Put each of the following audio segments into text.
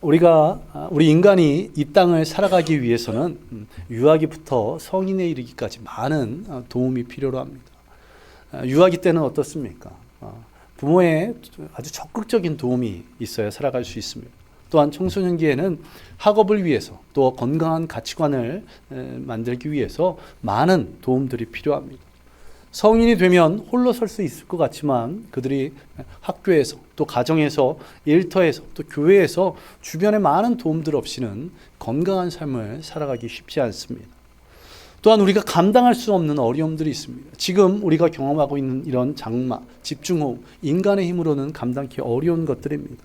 우리 인간이 이 땅을 살아가기 위해서는 유아기부터 성인에 이르기까지 많은 도움이 필요로 합니다. 유아기 때는 어떻습니까? 부모의 아주 적극적인 도움이 있어야 살아갈 수 있습니다. 또한 청소년기에는 학업을 위해서 또 건강한 가치관을 만들기 위해서 많은 도움들이 필요합니다. 성인이 되면 홀로 설 수 있을 것 같지만 그들이 학교에서 또 가정에서 일터에서 또 교회에서 주변에 많은 도움들 없이는 건강한 삶을 살아가기 쉽지 않습니다. 또한 우리가 감당할 수 없는 어려움들이 있습니다. 지금 우리가 경험하고 있는 이런 장마, 집중호우, 인간의 힘으로는 감당하기 어려운 것들입니다.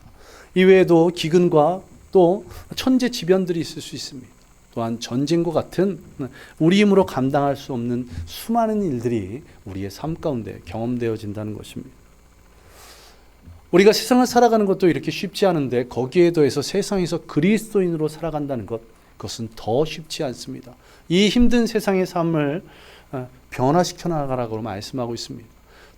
이외에도 기근과 또 천재지변들이 있을 수 있습니다. 또한 전쟁과 같은 우리 힘으로 감당할 수 없는 수많은 일들이 우리의 삶 가운데 경험되어진다는 것입니다. 우리가 세상을 살아가는 것도 이렇게 쉽지 않은데 거기에 더해서 세상에서 그리스도인으로 살아간다는 것, 그것은 더 쉽지 않습니다. 이 힘든 세상의 삶을 변화시켜 나가라고 말씀하고 있습니다.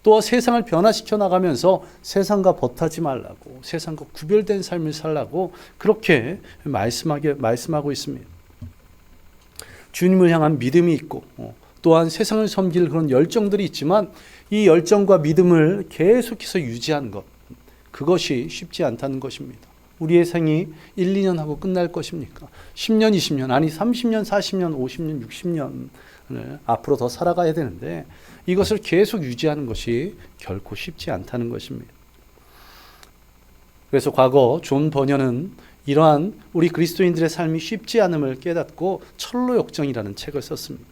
또 세상을 변화시켜 나가면서 세상과 버타지 말라고, 세상과 구별된 삶을 살라고 그렇게 말씀하고 있습니다. 주님을 향한 믿음이 있고 또한 세상을 섬길 그런 열정들이 있지만 이 열정과 믿음을 계속해서 유지하는 것, 그것이 쉽지 않다는 것입니다. 우리의 생이 1, 2년 하고 끝날 것입니까? 10년, 20년, 아니 30년, 40년, 50년, 60년을 앞으로 더 살아가야 되는데 이것을 계속 유지하는 것이 결코 쉽지 않다는 것입니다. 그래서 과거 존 버녀는 이러한 우리 그리스도인들의 삶이 쉽지 않음을 깨닫고 철로 역정이라는 책을 썼습니다.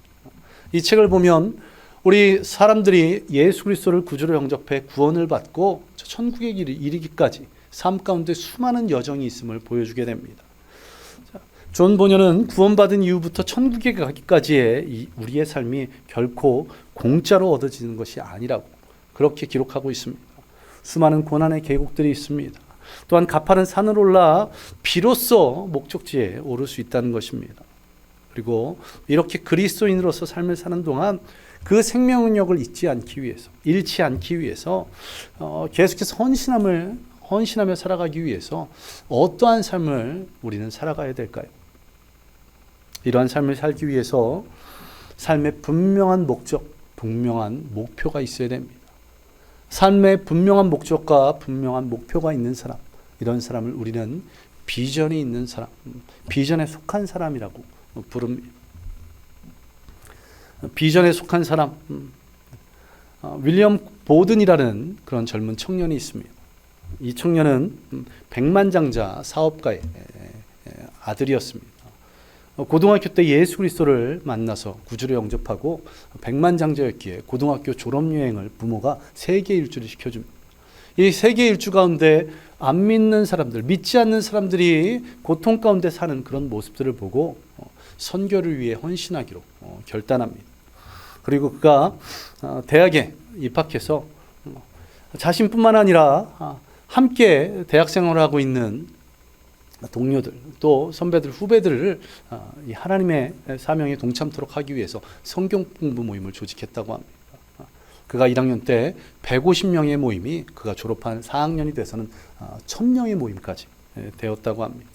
이 책을 보면 우리 사람들이 예수 그리스도를 구주로 영접해 구원을 받고 천국에 이르기까지 삶 가운데 수많은 여정이 있음을 보여주게 됩니다. 존 버녀는 구원받은 이후부터 천국에 가기까지의 우리의 삶이 결코 공짜로 얻어지는 것이 아니라고 그렇게 기록하고 있습니다. 수많은 고난의 계곡들이 있습니다. 또한 가파른 산을 올라 비로소 목적지에 오를 수 있다는 것입니다. 그리고 이렇게 그리스도인으로서 삶을 사는 동안 그 생명력을 잃지 않기 위해서 계속해서 헌신하며 살아가기 위해서 어떠한 삶을 우리는 살아가야 될까요? 이러한 삶을 살기 위해서 삶의 분명한 목적, 분명한 목표가 있어야 됩니다. 삶의 분명한 목적과 분명한 목표가 있는 사람, 이런 사람을 우리는 비전이 있는 사람, 비전에 속한 사람이라고 부릅니다. 비전에 속한 사람, 윌리엄 보든이라는 그런 젊은 청년이 있습니다. 이 청년은 백만장자 사업가의 아들이었습니다. 고등학교 때 예수 그리스도를 만나서 구주로 영접하고 백만장자였기에 고등학교 졸업여행을 부모가 세계 일주를 시켜줍니다. 이 세계 일주 가운데 안 믿는 사람들, 믿지 않는 사람들이 고통 가운데 사는 그런 모습들을 보고 선교를 위해 헌신하기로 결단합니다. 그리고 그가 대학에 입학해서 자신뿐만 아니라 함께 대학 생활을 하고 있는 동료들, 또 선배들, 후배들을 이 하나님의 사명에 동참토록 하기 위해서 성경 공부 모임을 조직했다고 합니다. 그가 1학년 때 150명의 모임이 그가 졸업한 4학년이 돼서는 1000명의 모임까지 되었다고 합니다.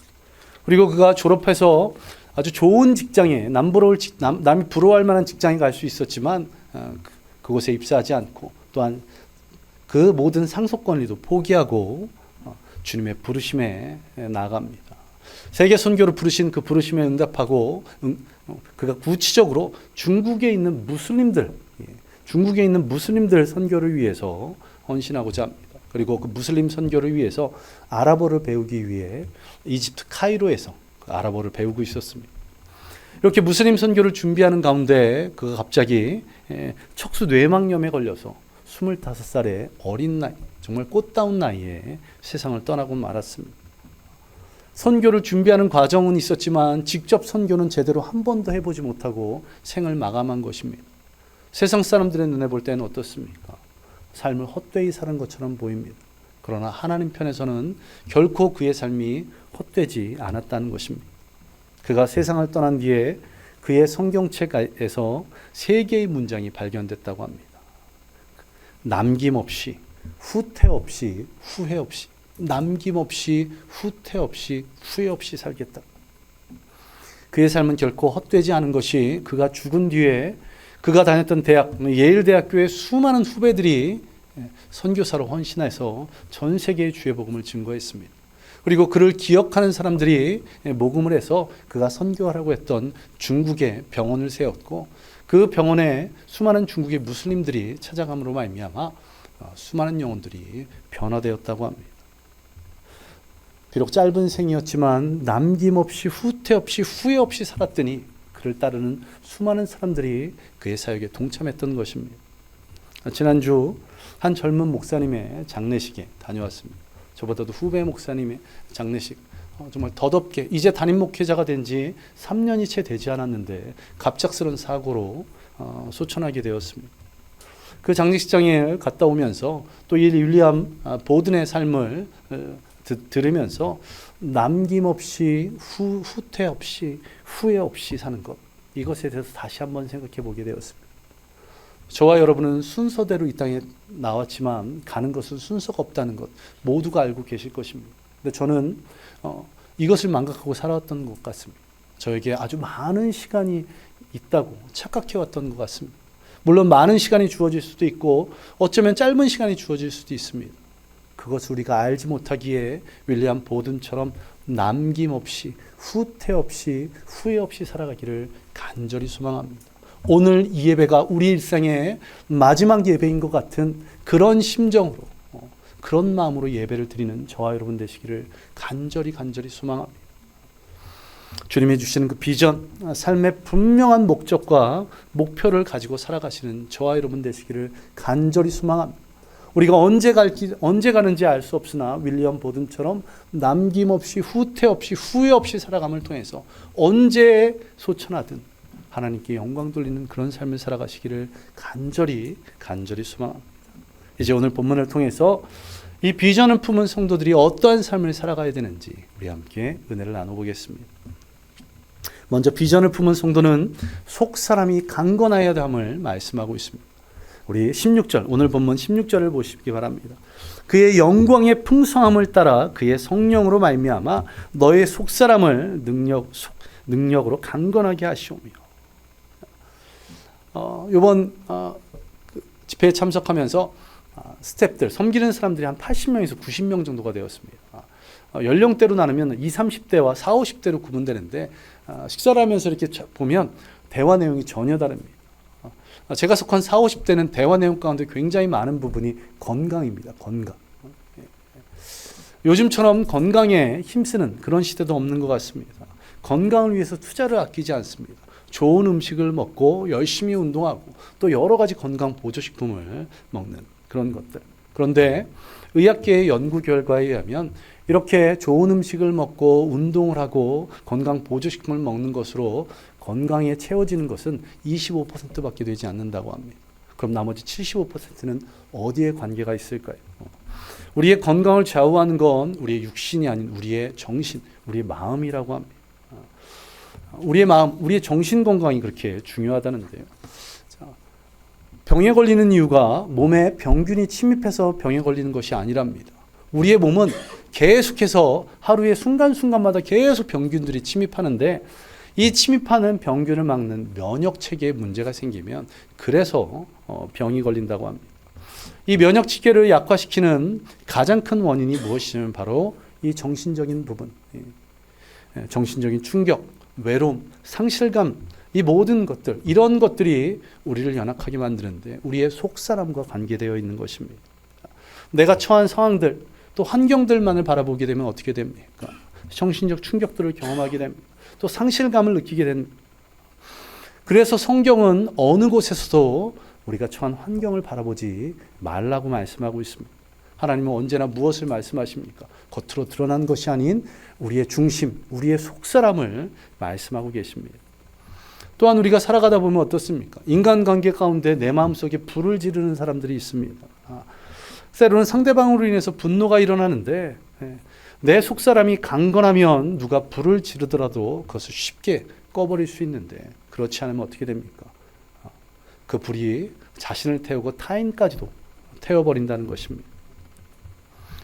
그리고 그가 졸업해서 아주 좋은 직장에 남이 부러워할 만한 직장에 갈 수 있었지만 그곳에 입사하지 않고 또한 그 모든 상속 권리도 포기하고 주님의 부르심에 나아갑니다. 세계 선교를 부르신 그 부르심에 응답하고 그가 구체적으로 중국에 있는 무슬림들 선교를 위해서 헌신하고자 합니다. 그리고 그 무슬림 선교를 위해서 아랍어를 배우기 위해 이집트 카이로에서 그 아랍어를 배우고 있었습니다. 이렇게 무슬림 선교를 준비하는 가운데 그가 갑자기 척수 뇌막염에 걸려서 25살의 어린 나이, 정말 꽃다운 나이에 세상을 떠나고 말았습니다. 선교를 준비하는 과정은 있었지만 직접 선교는 제대로 한 번도 해보지 못하고 생을 마감한 것입니다. 세상 사람들의 눈에 볼 때는 어떻습니까? 삶을 헛되이 사는 것처럼 보입니다. 그러나 하나님 편에서는 결코 그의 삶이 헛되지 않았다는 것입니다. 그가 세상을 떠난 뒤에 그의 성경책에서 3개의 문장이 발견됐다고 합니다. 남김없이, 후퇴 없이, 후회 없이. 남김없이 후퇴 없이 후회 없이 살겠다. 그의 삶은 결코 헛되지 않은 것이 그가 죽은 뒤에 그가 다녔던 대학, 예일대학교의 수많은 후배들이 선교사로 헌신해서 전 세계의 주의 복음을 증거했습니다. 그리고 그를 기억하는 사람들이 모금을 해서 그가 선교하라고 했던 중국에 병원을 세웠고 그 병원에 수많은 중국의 무슬림들이 찾아감으로 말미암아 수많은 영혼들이 변화되었다고 합니다. 비록 짧은 생이었지만 남김없이 후퇴 없이 후회 없이 살았더니 그를 따르는 수많은 사람들이 그의 사역에 동참했던 것입니다. 지난주 한 젊은 목사님의 장례식에 다녀왔습니다. 저보다도 후배 목사님의 장례식, 정말 덧없게 이제 담임 목회자가 된 지 3년이 채 되지 않았는데 갑작스런 사고로 소천하게 되었습니다. 그 장례식장에 갔다 오면서 또 이 윌리엄 보든의 삶을 들으면서 남김없이 후퇴 없이 후회 없이 사는 것, 이것에 대해서 다시 한번 생각해 보게 되었습니다. 저와 여러분은 순서대로 이 땅에 나왔지만 가는 것은 순서가 없다는 것 모두가 알고 계실 것입니다. 근데 저는 이것을 망각하고 살아왔던 것 같습니다. 저에게 아주 많은 시간이 있다고 착각해왔던 것 같습니다. 물론 많은 시간이 주어질 수도 있고 어쩌면 짧은 시간이 주어질 수도 있습니다. 그것을 우리가 알지 못하기에 윌리엄 보든처럼 남김없이 후퇴 없이 후회 없이 살아가기를 간절히 소망합니다. 오늘 이 예배가 우리 일상의 마지막 예배인 것 같은 그런 심정으로 그런 마음으로 예배를 드리는 저와 여러분 되시기를 간절히 소망합니다. 주님이 주시는 그 비전, 삶의 분명한 목적과 목표를 가지고 살아가시는 저와 여러분 되시기를 간절히 소망합니다. 우리가 언제 가는지 알 수 없으나 윌리엄 보든처럼 남김없이 후퇴 없이 후회 없이 살아감을 통해서 언제 소천하든 하나님께 영광 돌리는 그런 삶을 살아가시기를 간절히 소망합니다. 이제 오늘 본문을 통해서 이 비전을 품은 성도들이 어떠한 삶을 살아가야 되는지 우리 함께 은혜를 나눠보겠습니다. 먼저 비전을 품은 성도는 속사람이 강건하여야 함을 말씀하고 있습니다. 우리 16절, 오늘 본문 16절을 보시기 바랍니다. 그의 영광의 풍성함을 따라 그의 성령으로 말미암아 너의 속사람을 능력으로 강건하게 하시오며. 이번 집회에 참석하면서 스태프들, 섬기는 사람들이 한 80명에서 90명 정도가 되었습니다. 연령대로 나누면 20, 30대와 40, 50대로 구분되는데 식사를 하면서 이렇게 보면 대화 내용이 전혀 다릅니다. 제가 속한 40, 50대는 대화 내용 가운데 굉장히 많은 부분이 건강입니다. 건강. 요즘처럼 건강에 힘쓰는 그런 시대도 없는 것 같습니다. 건강을 위해서 투자를 아끼지 않습니다. 좋은 음식을 먹고 열심히 운동하고 또 여러 가지 건강 보조식품을 먹는 그런 것들. 그런데 의학계의 연구 결과에 의하면 이렇게 좋은 음식을 먹고 운동을 하고 건강 보조식품을 먹는 것으로 건강에 채워지는 것은 25%밖에 되지 않는다고 합니다. 그럼 나머지 75%는 어디에 관계가 있을까요? 우리의 건강을 좌우하는 건 우리의 육신이 아닌 우리의 정신, 우리의 마음이라고 합니다. 우리의 마음, 우리의 정신 건강이 그렇게 중요하다는데요. 병에 걸리는 이유가 몸에 병균이 침입해서 병에 걸리는 것이 아니랍니다. 우리의 몸은 계속해서 하루의 순간순간마다 계속 병균들이 침입하는데 이 침입하는 병균을 막는 면역체계에 문제가 생기면 그래서 병이 걸린다고 합니다. 이 면역체계를 약화시키는 가장 큰 원인이 무엇이냐면 바로 이 정신적인 부분, 정신적인 충격, 외로움, 상실감, 이 모든 것들, 이런 것들이 우리를 연약하게 만드는데 우리의 속사람과 관계되어 있는 것입니다. 내가 처한 상황들, 또 환경들만을 바라보게 되면 어떻게 됩니까? 정신적 충격들을 경험하게 됩니다. 또 상실감을 느끼게 됩니다. 그래서 성경은 어느 곳에서도 우리가 처한 환경을 바라보지 말라고 말씀하고 있습니다. 하나님은 언제나 무엇을 말씀하십니까? 겉으로 드러난 것이 아닌 우리의 중심, 우리의 속사람을 말씀하고 계십니다. 또한 우리가 살아가다 보면 어떻습니까? 인간관계 가운데 내 마음속에 불을 지르는 사람들이 있습니다. 때로는 상대방으로 인해서 분노가 일어나는데 내 속사람이 강건하면 누가 불을 지르더라도 그것을 쉽게 꺼버릴 수 있는데 그렇지 않으면 어떻게 됩니까? 그 불이 자신을 태우고 타인까지도 태워버린다는 것입니다.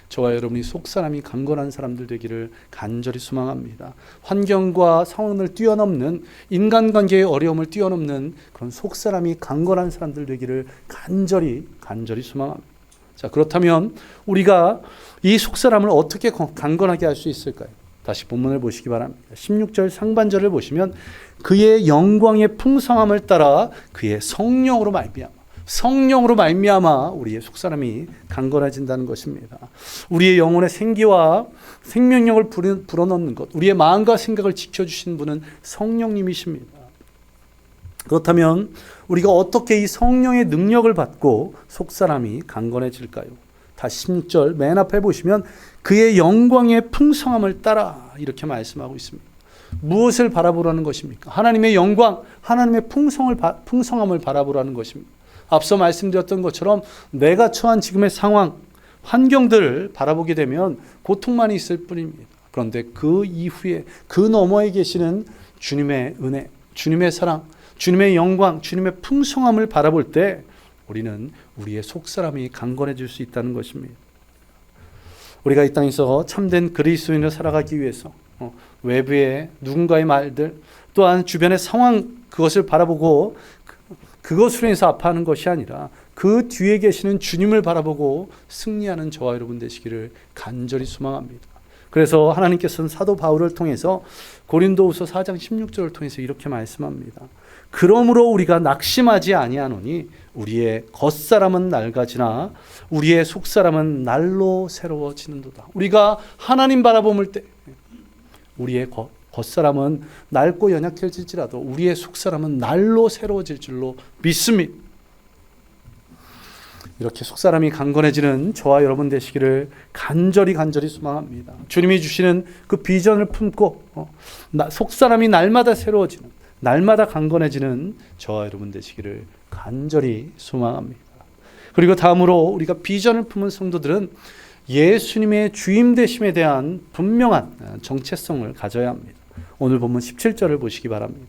저와 여러분이 속사람이 강건한 사람들 되기를 간절히 소망합니다. 환경과 상황을 뛰어넘는, 인간관계의 어려움을 뛰어넘는 그런 속사람이 강건한 사람들 되기를 간절히 소망합니다. 자, 그렇다면 우리가 이 속사람을 어떻게 강건하게 할 수 있을까요? 다시 본문을 보시기 바랍니다. 16절 상반절을 보시면 그의 영광의 풍성함을 따라 그의 성령으로 말미암아 우리의 속사람이 강건해진다는 것입니다. 우리의 영혼의 생기와 생명력을 불어넣는 것, 우리의 마음과 생각을 지켜주신 분은 성령님이십니다. 그렇다면 우리가 어떻게 이 성령의 능력을 받고 속사람이 강건해질까요? 다시 16절 맨 앞에 보시면 그의 영광의 풍성함을 따라 이렇게 말씀하고 있습니다. 무엇을 바라보라는 것입니까? 하나님의 영광, 하나님의 풍성함을 바라보라는 것입니다. 앞서 말씀드렸던 것처럼 내가 처한 지금의 상황, 환경들을 바라보게 되면 고통만 있을 뿐입니다. 그런데 그 이후에 그 너머에 계시는 주님의 은혜, 주님의 사랑, 주님의 영광, 주님의 풍성함을 바라볼 때 우리는 우리의 속사람이 강건해질 수 있다는 것입니다. 우리가 이 땅에서 참된 그리스도인으로 살아가기 위해서 외부의 누군가의 말들, 또한 주변의 상황, 그것을 바라보고 그것으로 인해서 아파하는 것이 아니라 그 뒤에 계시는 주님을 바라보고 승리하는 저와 여러분 되시기를 간절히 소망합니다. 그래서 하나님께서는 사도 바울을 통해서 고린도후서 4장 16절을 통해서 이렇게 말씀합니다. 그러므로 우리가 낙심하지 아니하노니 우리의 겉사람은 낡아지나 우리의 속사람은 날로 새로워지는도다. 우리가 하나님 바라볼 때 우리의 겉사람은 낡고 연약해질지라도 우리의 속사람은 날로 새로워질 줄로 믿습니다. 이렇게 속사람이 강건해지는 저와 여러분 되시기를 간절히 소망합니다. 주님이 주시는 그 비전을 품고 속사람이 날마다 새로워지는, 날마다 강건해지는 저와 여러분 되시기를 간절히 소망합니다. 그리고 다음으로 우리가 비전을 품은 성도들은 예수님의 주임 되심에 대한 분명한 정체성을 가져야 합니다. 오늘 본문 17절을 보시기 바랍니다.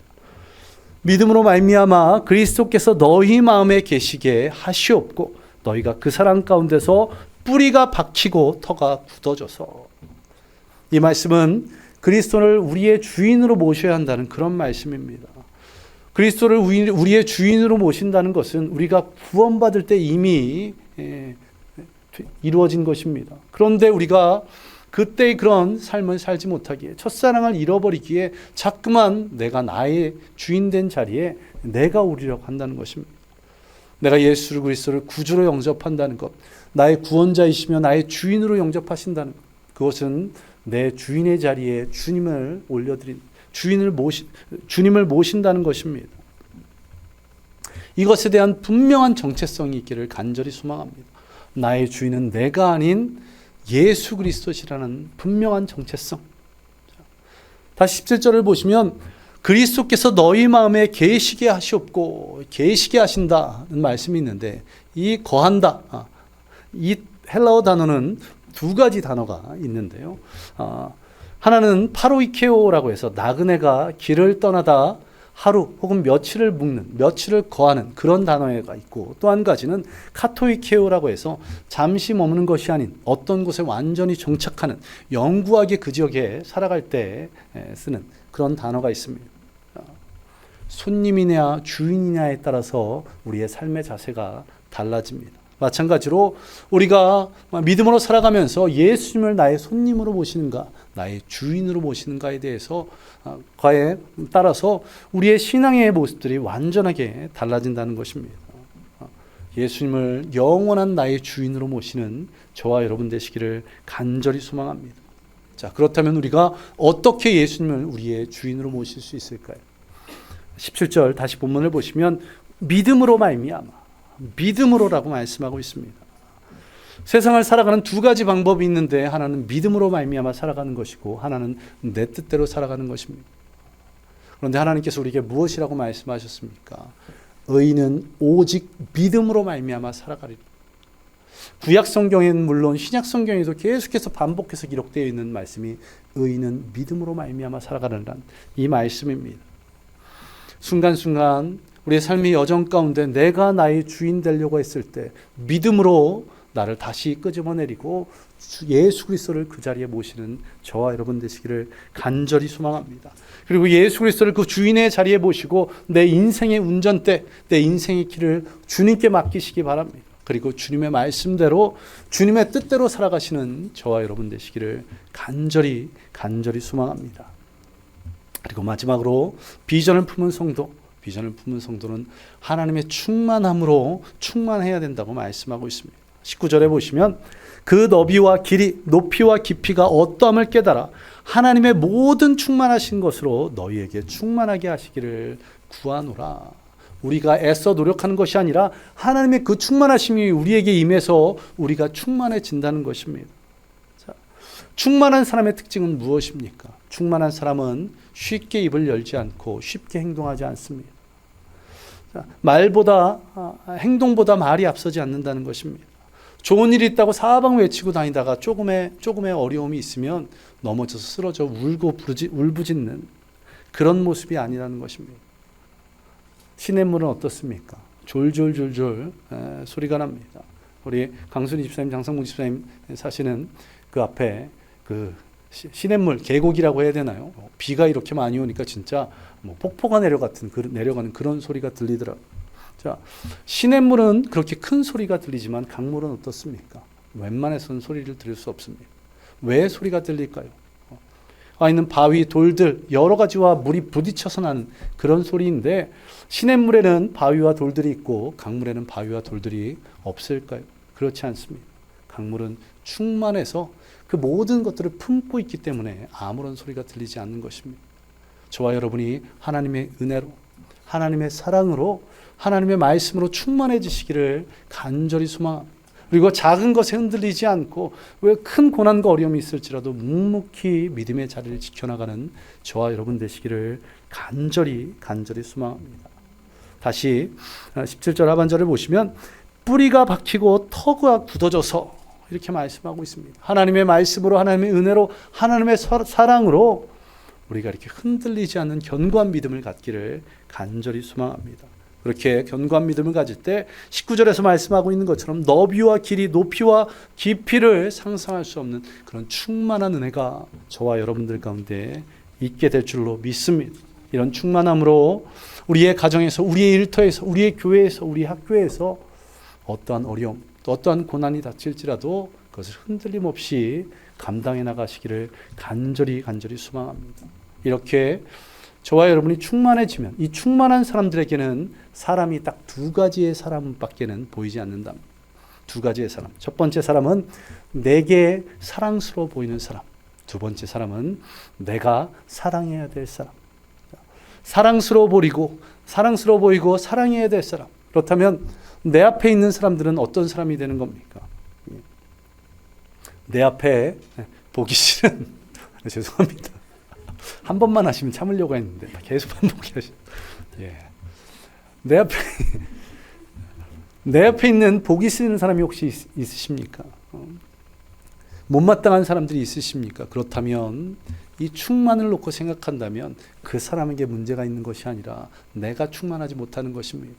믿음으로 말미암아 그리스도께서 너희 마음에 계시게 하시옵고 너희가 그 사랑 가운데서 뿌리가 박히고 터가 굳어져서. 이 말씀은 그리스도를 우리의 주인으로 모셔야 한다는 그런 말씀입니다. 그리스도를 우리의 주인으로 모신다는 것은 우리가 구원받을 때 이미 이루어진 것입니다. 그런데 우리가 그때의 그런 삶을 살지 못하기에, 첫사랑을 잃어버리기에 자꾸만 내가 나의 주인된 자리에 내가 오르려고 한다는 것입니다. 내가 예수 그리스도를 구주로 영접한다는 것, 나의 구원자이시며 나의 주인으로 영접하신다는 것, 그것은 내 주인의 자리에 주님을 올려드린, 주님을 모신다는 것입니다. 이것에 대한 분명한 정체성이 있기를 간절히 소망합니다. 나의 주인은 내가 아닌 예수 그리스도시라는 분명한 정체성. 다시 17절을 보시면 그리스도께서 너희 마음에 계시게 하시옵고, 계시게 하신다는 말씀이 있는데, 이 거한다, 이 헬라어 단어는 두 가지 단어가 있는데요. 하나는 파로이케오라고 해서 나그네가 길을 떠나다 하루 혹은 며칠을 묵는, 며칠을 거하는 그런 단어가 있고, 또 한 가지는 카토이케오라고 해서 잠시 머무는 것이 아닌 어떤 곳에 완전히 정착하는, 영구하게 그 지역에 살아갈 때 쓰는 그런 단어가 있습니다. 손님이냐 주인이냐에 따라서 우리의 삶의 자세가 달라집니다. 마찬가지로 우리가 믿음으로 살아가면서 예수님을 나의 손님으로 모시는가, 나의 주인으로 모시는가에 대해서 과에 따라서 우리의 신앙의 모습들이 완전하게 달라진다는 것입니다. 예수님을 영원한 나의 주인으로 모시는 저와 여러분 되시기를 간절히 소망합니다. 자, 그렇다면 우리가 어떻게 예수님을 우리의 주인으로 모실 수 있을까요? 17절 다시 본문을 보시면 믿음으로 말미암아, 믿음으로라고 말씀하고 있습니다. 세상을 살아가는 두 가지 방법이 있는데, 하나는 믿음으로 말미암아 살아가는 것이고 하나는 내 뜻대로 살아가는 것입니다. 그런데 하나님께서 우리에게 무엇이라고 말씀하셨습니까? 의인은 오직 믿음으로 말미암아 살아가리라. 구약 성경에는 물론 신약 성경에도 계속해서 반복해서 기록되어 있는 말씀이 의인은 믿음으로 말미암아 살아가는 이 말씀입니다. 순간순간 우리의 삶의 여정 가운데 내가 나의 주인 되려고 했을 때 믿음으로 나를 다시 끄집어내리고 예수 그리스도를 그 자리에 모시는 저와 여러분 되시기를 간절히 소망합니다. 그리고 예수 그리스도를 그 주인의 자리에 모시고 내 인생의 운전대, 내 인생의 길을 주님께 맡기시기 바랍니다. 그리고 주님의 말씀대로 주님의 뜻대로 살아가시는 저와 여러분 되시기를 간절히 소망합니다. 그리고 마지막으로 비전을 품은 성도, 비전을 품은 성도는 하나님의 충만함으로 충만해야 된다고 말씀하고 있습니다. 19절에 보시면 그 너비와 길이, 높이와 깊이가 어떠함을 깨달아 하나님의 모든 충만하신 것으로 너희에게 충만하게 하시기를 구하노라. 우리가 애써 노력하는 것이 아니라 하나님의 그 충만하심이 우리에게 임해서 우리가 충만해진다는 것입니다. 자, 충만한 사람의 특징은 무엇입니까? 충만한 사람은 쉽게 입을 열지 않고 쉽게 행동하지 않습니다. 자, 행동보다 말이 앞서지 않는다는 것입니다. 좋은 일이 있다고 사방 외치고 다니다가 조금의 어려움이 있으면 넘어져서 쓰러져 울부짖는 그런 모습이 아니라는 것입니다. 시냇물은 어떻습니까? 졸졸졸졸 소리가 납니다. 우리 강순희 집사님, 장성문 집사님 사시는 그 앞에 그 시냇물, 계곡이라고 해야 되나요? 비가 이렇게 많이 오니까 진짜 뭐 폭포가 내려가는 그런 소리가 들리더라고요. 자, 시냇물은 그렇게 큰 소리가 들리지만 강물은 어떻습니까? 웬만해서는 소리를 들을 수 없습니다. 왜 소리가 들릴까요? 있는 바위, 돌들 여러 가지와 물이 부딪혀서 나는 그런 소리인데 시냇물에는 바위와 돌들이 있고 강물에는 바위와 돌들이 없을까요? 그렇지 않습니다. 강물은 충만해서 그 모든 것들을 품고 있기 때문에 아무런 소리가 들리지 않는 것입니다. 저와 여러분이 하나님의 은혜로, 하나님의 사랑으로, 하나님의 말씀으로 충만해지시기를 간절히 소망합니다. 그리고 작은 것에 흔들리지 않고 왜 큰 고난과 어려움이 있을지라도 묵묵히 믿음의 자리를 지켜나가는 저와 여러분 되시기를 간절히 소망합니다. 다시 17절 하반절을 보시면 뿌리가 박히고 터가 굳어져서 이렇게 말씀하고 있습니다. 하나님의 말씀으로, 하나님의 은혜로, 하나님의 사랑으로 우리가 이렇게 흔들리지 않는 견고한 믿음을 갖기를 간절히 소망합니다. 그렇게 견고한 믿음을 가질 때 19절에서 말씀하고 있는 것처럼 너비와 길이, 높이와 깊이를 상상할 수 없는 그런 충만한 은혜가 저와 여러분들 가운데 있게 될 줄로 믿습니다. 이런 충만함으로 우리의 가정에서, 우리의 일터에서, 우리의 교회에서, 우리 학교에서 어떠한 어려움, 또 어떠한 고난이 닥칠지라도 그것을 흔들림 없이 감당해 나가시기를 간절히 소망합니다. 이렇게 저와 여러분이 충만해지면 이 충만한 사람들에게는 사람이 딱 두 가지의 사람밖에는 보이지 않는답니다. 두 가지의 사람. 첫 번째 사람은 내게 사랑스러워 보이는 사람. 두 번째 사람은 내가 사랑해야 될 사람. 사랑스러워 보이고 사랑해야 될 사람. 그렇다면 내 앞에 있는 사람들은 어떤 사람이 되는 겁니까? 내 앞에 보기 싫은 죄송합니다. 한 번만 하시면 참으려고 했는데 계속 반복하시죠. 내 앞에 있는 보기 싫은 사람이 혹시 있으십니까? 못마땅한 사람들이 있으십니까? 그렇다면 이 충만을 놓고 생각한다면 그 사람에게 문제가 있는 것이 아니라 내가 충만하지 못하는 것입니다.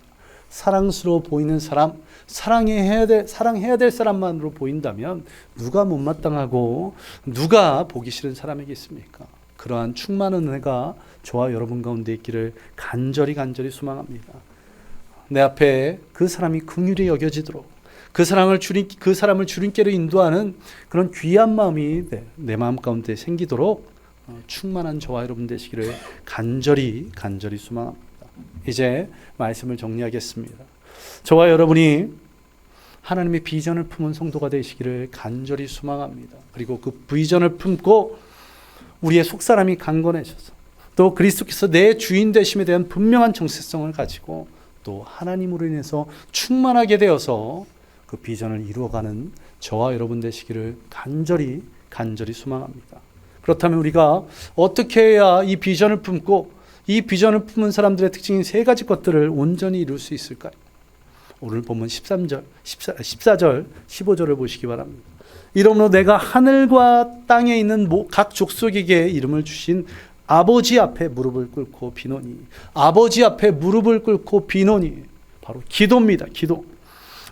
사랑스러워 보이는 사람, 사랑해야 될 사람만으로 보인다면 누가 못마땅하고 누가 보기 싫은 사람이겠습니까? 그러한 충만한 은혜가 저와 여러분 가운데 있기를 간절히 소망합니다. 내 앞에 그 사람이 긍휼히 여겨지도록 그 사람을 주님께로 인도하는 그런 귀한 마음이 내 마음 가운데 생기도록 충만한 저와 여러분 되시기를 간절히 소망합니다. 이제 말씀을 정리하겠습니다. 저와 여러분이 하나님의 비전을 품은 성도가 되시기를 간절히 소망합니다. 그리고 그 비전을 품고 우리의 속사람이 강건해져서 또 그리스도께서 내 주인 되심에 대한 분명한 정체성을 가지고 또 하나님으로 인해서 충만하게 되어서 그 비전을 이루어가는 저와 여러분 되시기를 간절히 소망합니다. 그렇다면 우리가 어떻게 해야 이 비전을 품고 이 비전을 품은 사람들의 특징인 세 가지 것들을 온전히 이룰 수 있을까요? 오늘 본문 14절, 15절을 보시기 바랍니다. 이러므로 내가 하늘과 땅에 있는 각 족속에게 이름을 주신 아버지 앞에 무릎을 꿇고 비노니, 아버지 앞에 무릎을 꿇고 비노니, 바로 기도입니다. 기도.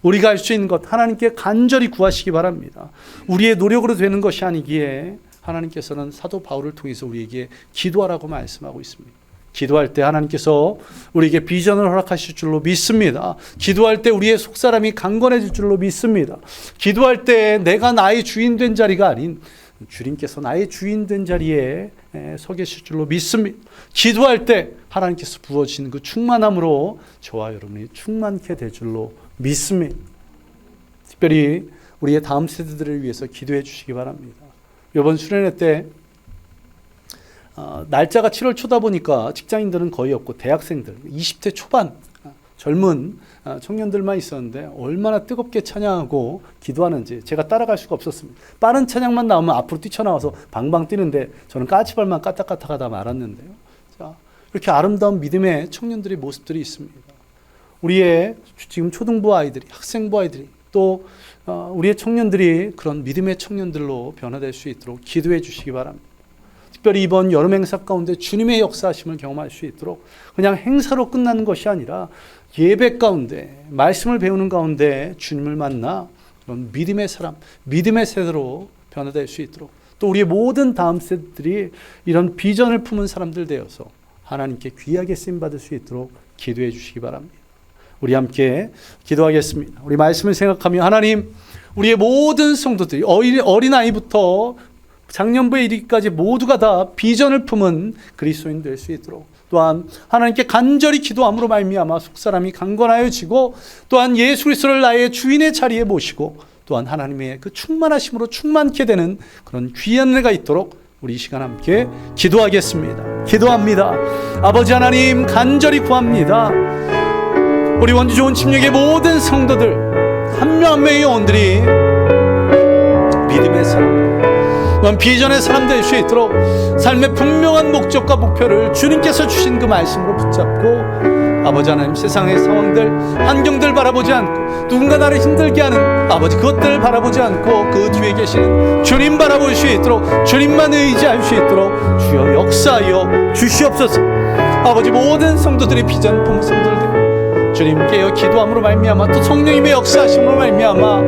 우리가 할 수 있는 것 하나님께 간절히 구하시기 바랍니다. 우리의 노력으로 되는 것이 아니기에 하나님께서는 사도 바울을 통해서 우리에게 기도하라고 말씀하고 있습니다. 기도할 때 하나님께서 우리에게 비전을 허락하실 줄로 믿습니다. 기도할 때 우리의 속사람이 강건해질 줄로 믿습니다. 기도할 때 내가 나의 주인 된 자리가 아닌 주님께서 나의 주인 된 자리에 서 계실 줄로 믿습니다. 기도할 때 하나님께서 부어진 그 충만함으로 저와 여러분이 충만케 될 줄로 믿습니다. 특별히 우리의 다음 세대들을 위해서 기도해 주시기 바랍니다. 이번 수련회 때 날짜가 7월 초다 보니까 직장인들은 거의 없고 대학생들 20대 초반 젊은 청년들만 있었는데 얼마나 뜨겁게 찬양하고 기도하는지 제가 따라갈 수가 없었습니다. 빠른 찬양만 나오면 앞으로 뛰쳐나와서 방방 뛰는데 저는 까치발만 까딱까딱하다 말았는데요. 자, 이렇게 아름다운 믿음의 청년들의 모습들이 있습니다. 우리의 지금 초등부 아이들이, 학생부 아이들이 또 우리의 청년들이 그런 믿음의 청년들로 변화될 수 있도록 기도해 주시기 바랍니다. 특별히 이번 여름 행사 가운데 주님의 역사하심을 경험할 수 있도록 그냥 행사로 끝나는 것이 아니라 예배 가운데 말씀을 배우는 가운데 주님을 만나 그런 믿음의 사람, 믿음의 세대로 변화될 수 있도록 또 우리의 모든 다음 세대들이 이런 비전을 품은 사람들 되어서 하나님께 귀하게 쓰임받을 수 있도록 기도해 주시기 바랍니다. 우리 함께 기도하겠습니다. 우리 말씀을 생각하며 하나님, 우리의 모든 성도들이 어린아이부터 작년부에 이르기까지 모두가 다 비전을 품은 그리스도인 될 수 있도록 또한 하나님께 간절히 기도함으로 말미암아 속사람이 강건하여지고 또한 예수 그리스도를 나의 주인의 자리에 모시고 또한 하나님의 그 충만하심으로 충만케 되는 그런 귀한 은혜가 있도록 우리 이 시간 함께 기도하겠습니다. 기도합니다. 아버지 하나님, 간절히 구합니다. 우리 원주 좋은 침략의 모든 성도들 한 명 한 명의 영혼들이 믿음의 사람, 비전의 사람 될 수 있도록 삶의 분명한 목적과 목표를 주님께서 주신 그 말씀으로 붙잡고 아버지 하나님, 세상의 상황들, 환경들 바라보지 않고 누군가 나를 힘들게 하는 아버지 그것들을 바라보지 않고 그 뒤에 계시는 주님 바라볼 수 있도록 주님만 의지할 수 있도록 주여 역사하여 주시옵소서. 아버지, 모든 성도들이 비전 품은 성도들 주님께여 기도함으로 말미암아 또 성령님의 역사하심으로 말미암아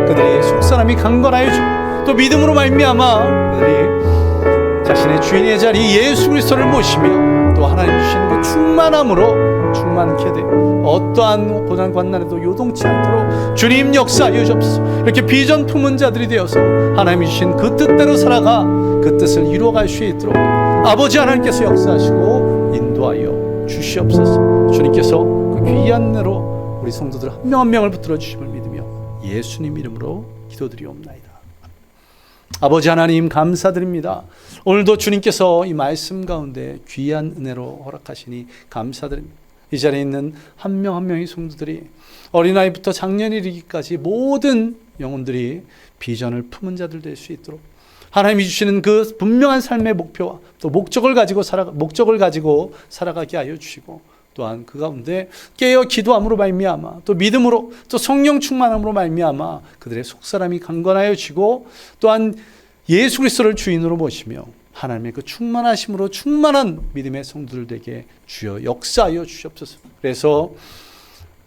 그들의 속사람이 강건하여지고 또 믿음으로 말미암아 그들이 자신의 주인의 자리 예수 그리스도를 모시며 또 하나님 주시는 그 충만함으로 충만케 되 어떠한 고난 관난에도 요동치 않도록 주님 역사하여 주옵소서. 이렇게 비전 품은 자들이 되어서 하나님이 주신 그 뜻대로 살아가 그 뜻을 이루어갈 수 있도록 아버지 하나님께서 역사하시고 인도하여 주시옵소서. 주님께서 그 귀한 은혜로 우리 성도들 한 명 한 명을 붙들어 주심을 믿으며 예수님 이름으로 기도드리옵나이다. 아버지 하나님, 감사드립니다. 오늘도 주님께서 이 말씀 가운데 귀한 은혜로 허락하시니 감사드립니다. 이 자리에 있는 한 명 한 명의 성도들이 어린아이부터 장년이 이르기까지 모든 영혼들이 비전을 품은 자들 될 수 있도록 하나님이 주시는 그 분명한 삶의 목표와 또 목적을 가지고 살아가게 하여 주시고 또한 그 가운데 깨어 기도함으로 말미암아 또 믿음으로 또 성령 충만함으로 말미암아 그들의 속사람이 강건하여지고 또한 예수 그리스도를 주인으로 모시며 하나님의 그 충만하심으로 충만한 믿음의 성도들에게 주여 역사하여 주시옵소서. 그래서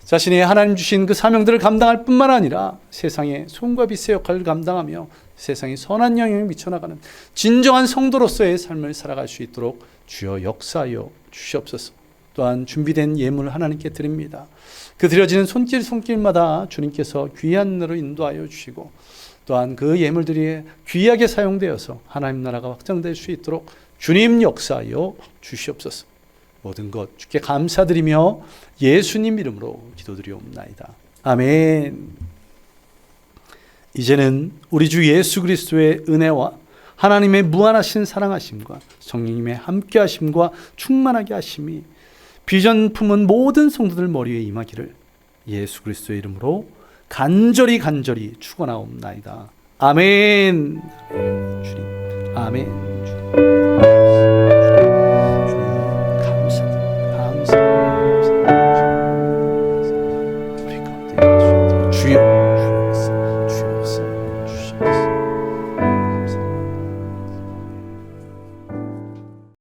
자신의 하나님 주신 그 사명들을 감당할 뿐만 아니라 세상의 소금과 빛의 역할을 감당하며 세상에 선한 영향을 미쳐나가는 진정한 성도로서의 삶을 살아갈 수 있도록 주여 역사하여 주시옵소서. 또한 준비된 예물을 하나님께 드립니다. 그 드려지는 손길마다 주님께서 귀한 은혜로 인도하여 주시고 또한 그 예물들이 귀하게 사용되어서 하나님 나라가 확장될 수 있도록 주님 역사하여 주시옵소서. 모든 것 주께 감사드리며 예수님 이름으로 기도드리옵나이다. 아멘. 이제는 우리 주 예수 그리스도의 은혜와 하나님의 무한하신 사랑하심과 성령님의 함께하심과 충만하게 하심이 비전 품은 모든 성도들 머리에 임하기를 예수 그리스도의 이름으로 간절히 축원하옵나이다. 아멘. 주님. 아멘. 주님.